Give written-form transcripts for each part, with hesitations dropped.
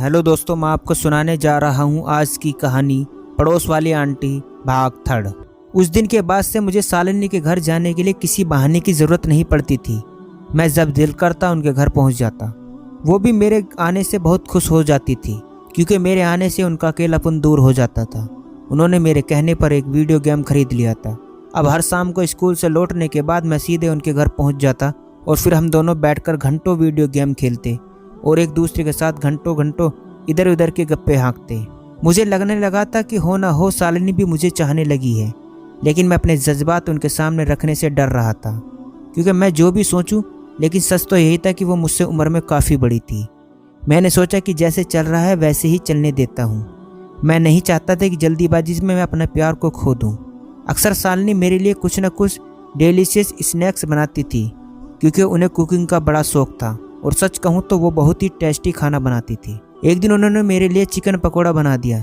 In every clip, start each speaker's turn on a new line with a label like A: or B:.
A: Hello दोस्तों, मैं आपको सुनाने जा रहा हूँ आज की कहानी पड़ोस वाली आंटी भाग थर्ड। उस दिन के बाद से मुझे शालिनी के घर जाने के लिए किसी बहाने की ज़रूरत नहीं पड़ती थी। मैं जब दिल करता उनके घर पहुँच जाता। वो भी मेरे आने से बहुत खुश हो जाती थी, क्योंकि मेरे आने से उनका अकेलापन दूर हो जाता था। उन्होंने मेरे कहने पर एक वीडियो गेम खरीद लिया था। अब हर शाम को स्कूल से लौटने के बाद मैं सीधे उनके घर पहुँच जाता और फिर हम दोनों बैठकर घंटों वीडियो गेम खेलते और एक दूसरे के साथ घंटों घंटों इधर उधर के गप्पे हाँकते। मुझे लगने लगा था कि हो ना हो शालिनी भी मुझे चाहने लगी है, लेकिन मैं अपने जज्बात उनके सामने रखने से डर रहा था, क्योंकि मैं जो भी सोचूं, लेकिन सच तो यही था कि वो मुझसे उम्र में काफ़ी बड़ी थी। मैंने सोचा कि जैसे चल रहा है वैसे ही चलने देता हूँ। मैं नहीं चाहता था कि जल्दीबाजी में मैं अपने प्यार को खो दूँ। अक्सर शालिनी मेरे लिए कुछ न कुछ डिलीशियस स्नैक्स बनाती थी, क्योंकि उन्हें कुकिंग का बड़ा शौक था और सच कहूँ तो वो बहुत ही टेस्टी खाना बनाती थी। एक दिन उन्होंने मेरे लिए चिकन पकोड़ा बना दिया,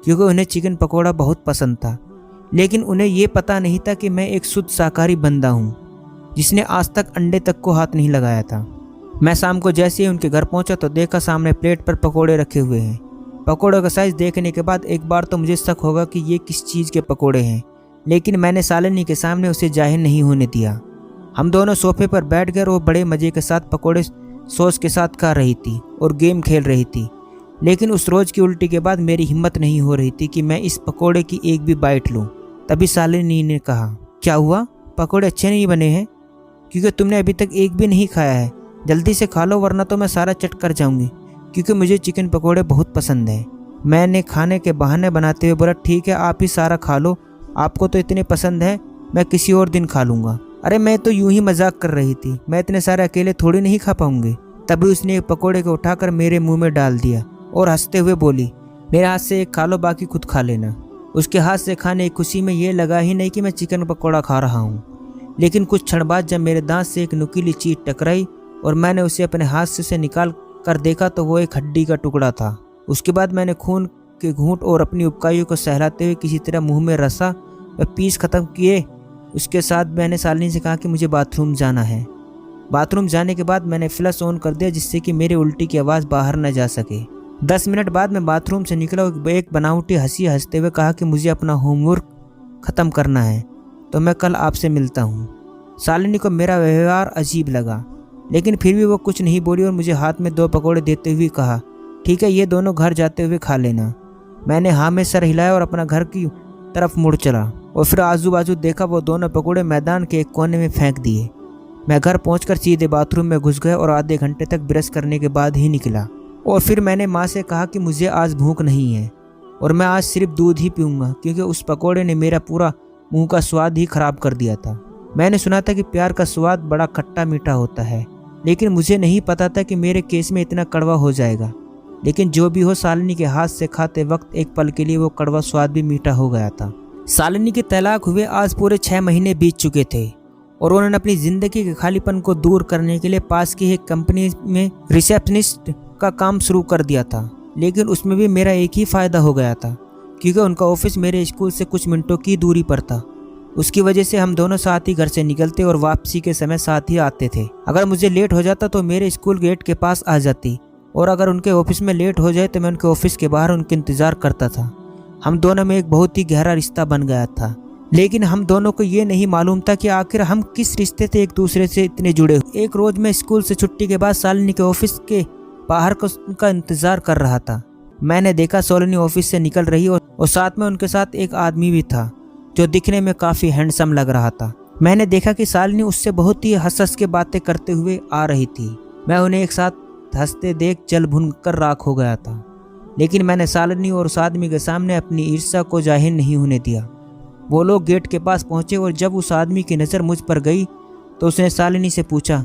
A: क्योंकि उन्हें चिकन पकोड़ा बहुत पसंद था। लेकिन उन्हें ये पता नहीं था कि मैं एक शुद्ध शाकाहारी बंदा हूँ, जिसने आज तक अंडे तक को हाथ नहीं लगाया था। मैं शाम को जैसे ही उनके घर पहुँचा तो देखा सामने प्लेट पर पकोड़े रखे हुए हैं। पकोड़ों का साइज़ देखने के बाद एक बार तो मुझे शक होगा कि ये किस चीज़ के पकोड़े हैं, लेकिन मैंने शालिनी के सामने उसे जाहिर नहीं होने दिया। हम दोनों सोफे पर बैठ गए और वो बड़े मज़े के साथ पकोड़े सॉस के साथ खा रही थी और गेम खेल रही थी। लेकिन उस रोज़ की उल्टी के बाद मेरी हिम्मत नहीं हो रही थी कि मैं इस पकोड़े की एक भी बाइट लूं। तभी शालिनी ने कहा, क्या हुआ, पकोड़े अच्छे नहीं बने हैं? क्योंकि तुमने अभी तक एक भी नहीं खाया है। जल्दी से खा लो, वरना तो मैं सारा चट कर जाऊंगी, क्योंकि मुझे चिकन पकोड़े बहुत पसंद है। मैंने खाने के बहाने बनाते हुए बोला, ठीक है आप ही सारा खा लो, आपको तो इतने पसंद है, मैं किसी और दिन खा लूँगा। अरे मैं तो यूं ही मजाक कर रही थी, मैं इतने सारे अकेले थोड़ी नहीं खा पाऊंगी। तभी उसने एक पकोड़े को उठाकर मेरे मुंह में डाल दिया और हंसते हुए बोली, मेरे हाथ से एक खा लो, बाकी खुद खा लेना। उसके हाथ से खाने की खुशी में ये लगा ही नहीं कि मैं चिकन पकोड़ा खा रहा हूँ। लेकिन कुछ क्षण बाद जब मेरे दांत से एक नुकीली चीज टकराई और मैंने उसे अपने हाथ से निकाल कर देखा तो वो एक हड्डी का टुकड़ा था। उसके बाद मैंने खून के घूंट और अपनी उपकाइयों को सहलाते हुए किसी तरह मुँह में रसा व पीस खत्म किए। उसके साथ मैंने शालिनी से कहा कि मुझे बाथरूम जाना है। बाथरूम जाने के बाद मैंने फ्लश ऑन कर दिया, जिससे कि मेरी उल्टी की आवाज़ बाहर न जा सके। 10 मिनट बाद मैं बाथरूम से निकला और एक बनावटी हंसी हंसते हुए कहा कि मुझे अपना होमवर्क ख़त्म करना है, तो मैं कल आपसे मिलता हूँ। शालिनी को मेरा व्यवहार अजीब लगा, लेकिन फिर भी वो कुछ नहीं बोली और मुझे हाथ में 2 पकौड़े देते हुए कहा, ठीक है ये दोनों घर जाते हुए खा लेना। मैंने हाँ में सर हिलाया और अपना घर की तरफ मुड़ चला और फिर आजू बाजू देखा, वो दोनों पकोड़े मैदान के एक कोने में फेंक दिए। मैं घर पहुंचकर सीधे बाथरूम में घुस गया और आधे घंटे तक ब्रश करने के बाद ही निकला। और फिर मैंने माँ से कहा कि मुझे आज भूख नहीं है और मैं आज सिर्फ दूध ही पीऊँगा, क्योंकि उस पकोड़े ने मेरा पूरा मुँह का स्वाद ही खराब कर दिया था। मैंने सुना था कि प्यार का स्वाद बड़ा खट्टा मीठा होता है, लेकिन मुझे नहीं पता था कि मेरे केस में इतना कड़वा हो जाएगा। लेकिन जो भी हो, शालिनी के हाथ से खाते वक्त एक पल के लिए वो कड़वा स्वाद भी मीठा हो गया था। शालिनी के तलाक हुए आज पूरे 6 महीने बीत चुके थे और उन्होंने अपनी ज़िंदगी के खालीपन को दूर करने के लिए पास की एक कंपनी में रिसेप्शनिस्ट का काम शुरू कर दिया था। लेकिन उसमें भी मेरा एक ही फ़ायदा हो गया था, क्योंकि उनका ऑफिस मेरे स्कूल से कुछ मिनटों की दूरी पर था। उसकी वजह से हम दोनों साथ ही घर से निकलते और वापसी के समय साथ ही आते थे। अगर मुझे लेट हो जाता तो मेरे स्कूल गेट के पास आ जाती, और अगर उनके ऑफिस में लेट हो जाए तो मैं उनके ऑफिस के बाहर उनके इंतज़ार करता था। हम दोनों में एक बहुत ही गहरा रिश्ता बन गया था, लेकिन हम दोनों को ये नहीं मालूम था कि आखिर हम किस रिश्ते से एक दूसरे से इतने जुड़े। एक रोज़ मैं स्कूल से छुट्टी के बाद शालिनी के ऑफिस के बाहर का इंतज़ार कर रहा था। मैंने देखा शालिनी ऑफिस से निकल रही और साथ में उनके साथ एक आदमी भी था, जो दिखने में काफ़ी हैंडसम लग रहा था। मैंने देखा कि शालिनी उससे बहुत ही हंस हंस के बातें करते हुए आ रही थी। मैं उन्हें एक साथ हंसते देख जल भुन कर राख हो गया था, लेकिन मैंने शालिनी और उस आदमी के सामने अपनी ईर्ष्या को जाहिर नहीं होने दिया। वो लोग गेट के पास पहुंचे और जब उस आदमी की नज़र मुझ पर गई तो उसने शालिनी से पूछा,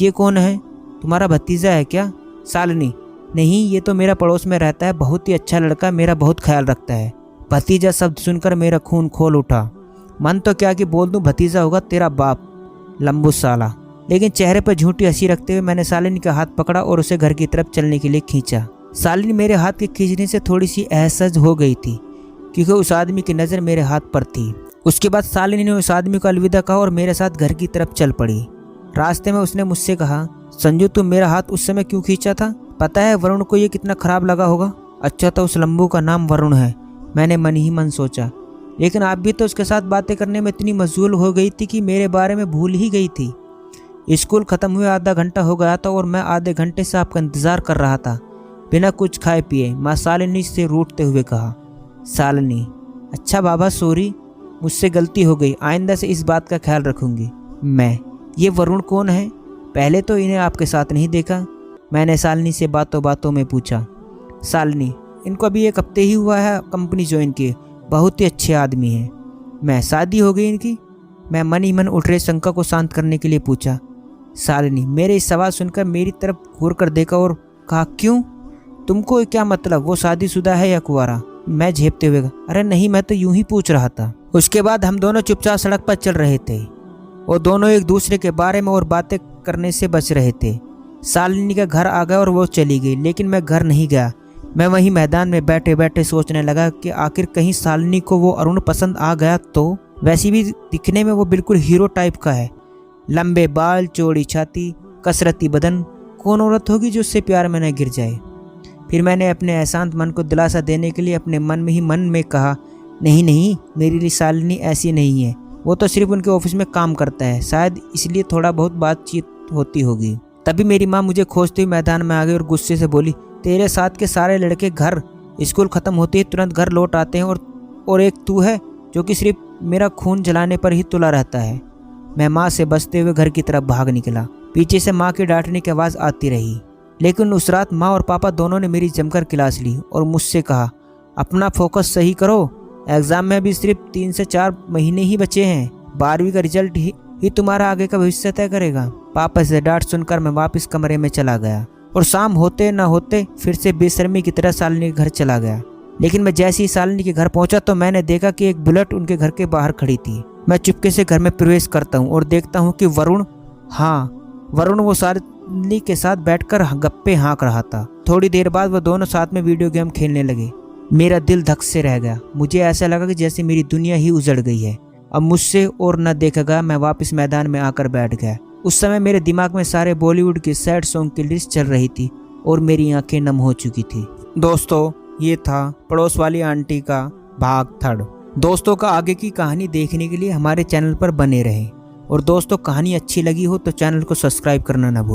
A: ये कौन है, तुम्हारा भतीजा है क्या? शालिनी, नहीं ये तो मेरा पड़ोस में रहता है, बहुत ही अच्छा लड़का, मेरा बहुत ख्याल रखता है। भतीजा शब्द सुनकर मेरा खून खोल उठा। मन तो क्या कि बोल दूं भतीजा होगा तेरा बाप, लंबू साला। लेकिन चेहरे पर झूठी हंसी रखते हुए मैंने शालिनी का हाथ पकड़ा और उसे घर की तरफ चलने के लिए खींचा। शालिनी मेरे हाथ के खींचने से थोड़ी सी असहज हो गई थी, क्योंकि उस आदमी की नज़र मेरे हाथ पर थी। उसके बाद शालिनी ने उस आदमी को अलविदा कहा और मेरे साथ घर की तरफ चल पड़ी। रास्ते में उसने मुझसे कहा, संजू तुम मेरा हाथ उस समय क्यों खींचा था? पता है वरुण को ये कितना खराब लगा होगा। अच्छा तो उस लंबू का नाम वरुण है, मैंने मन ही मन सोचा। लेकिन आप भी तो उसके साथ बातें करने में इतनी मशगूल हो गई थी कि मेरे बारे में भूल ही गई थी। स्कूल ख़त्म हुए आधा घंटा हो गया था और मैं आधे घंटे से आपका इंतज़ार कर रहा था बिना कुछ खाए पिए, माँ शालिनी से रूठते हुए कहा। शालिनी, अच्छा बाबा सॉरी, मुझसे गलती हो गई, आइंदा से इस बात का ख्याल रखूंगी। मैं, ये वरुण कौन है? पहले तो इन्हें आपके साथ नहीं देखा, मैंने शालिनी से बातों बातों में पूछा। शालिनी, इनको अभी 1 हफ्ते ही हुआ है कंपनी ज्वाइन किए, बहुत ही अच्छे आदमी हैं। मैं, शादी हो गई इनकी? मैं मन ही मन उठ रहे शंका को शांत करने के लिए पूछा। शालिनी मेरे इस सवाल सुनकर मेरी तरफ घूर कर देखा और कहा, क्यों? तुमको क्या मतलब, वो शादीशुदा है या कुंवारा? मैं झेपते हुए कहा, अरे नहीं, मैं तो यूं ही पूछ रहा था। उसके बाद हम दोनों चुपचाप सड़क पर चल रहे थे और दोनों एक दूसरे के बारे में और बातें करने से बच रहे थे। शालिनी का घर आ गया और वो चली गई, लेकिन मैं घर नहीं गया। मैं वहीं मैदान में बैठे बैठे सोचने लगा कि आखिर कहीं शालिनी को वो अरुण पसंद आ गया तो? वैसे भी दिखने में वो बिल्कुल हीरो टाइप का है, लंबे बाल, चौड़ी छाती, कसरती बदन। कौन औरत होगी जो उससे प्यार में न गिर जाए? फिर मैंने अपने अशांत मन को दिलासा देने के लिए अपने मन में ही मन में कहा, नहीं नहीं, मेरी लिए शालिनी ऐसी नहीं है, वो तो सिर्फ उनके ऑफिस में काम करता है, शायद इसलिए थोड़ा बहुत बातचीत होती होगी। तभी मेरी माँ मुझे खोजते हुए मैदान में आ गई और गुस्से से बोली, तेरे साथ के सारे लड़के घर स्कूल ख़त्म होते ही तुरंत घर लौट आते हैं और एक तू है जो कि सिर्फ मेरा खून जलाने पर ही तुला रहता है। मैं माँ से बचते हुए घर की तरफ भाग निकला। पीछे से माँ की डांटने की आवाज़ आती रही, लेकिन उस रात माँ और पापा दोनों ने मेरी जमकर क्लास ली और मुझसे कहा, अपना फोकस सही करो, एग्ज़ाम में अभी सिर्फ 3 से 4 महीने ही बचे हैं, 12वीं का रिजल्ट ही तुम्हारा आगे का भविष्य तय करेगा। पापा से डांट सुनकर मैं वापस कमरे में चला गया और शाम होते न होते फिर से बेशर्मी की तरह शालिनी के घर चला गया। लेकिन मैं जैसे ही शालिनी के घर पहुंचा तो मैंने देखा कि एक बुलेट उनके घर के बाहर खड़ी थी। मैं चुपके से घर में प्रवेश करता हूं और देखता हूं कि वरुण वो शालिनी के साथ बैठकर गप्पे हाँक रहा था। थोड़ी देर बाद वो दोनों साथ में वीडियो गेम खेलने लगे। मेरा दिल धक से रह गया। मुझे ऐसा लगा कि जैसे मेरी दुनिया ही उजड़ गई है। अब मुझसे और न देखा गया। मैं वापस मैदान में आकर बैठ गया। उस समय मेरे दिमाग में सारे बॉलीवुड के सैड सॉन्ग की लिस्ट चल रही थी और मेरी आंखें नम हो चुकी थी। दोस्तों, ये था पड़ोस वाली आंटी का भाग 3। दोस्तों का आगे की कहानी देखने के लिए हमारे चैनल पर बने रहें और दोस्तों कहानी अच्छी लगी हो तो चैनल को सब्सक्राइब करना ना भूलें।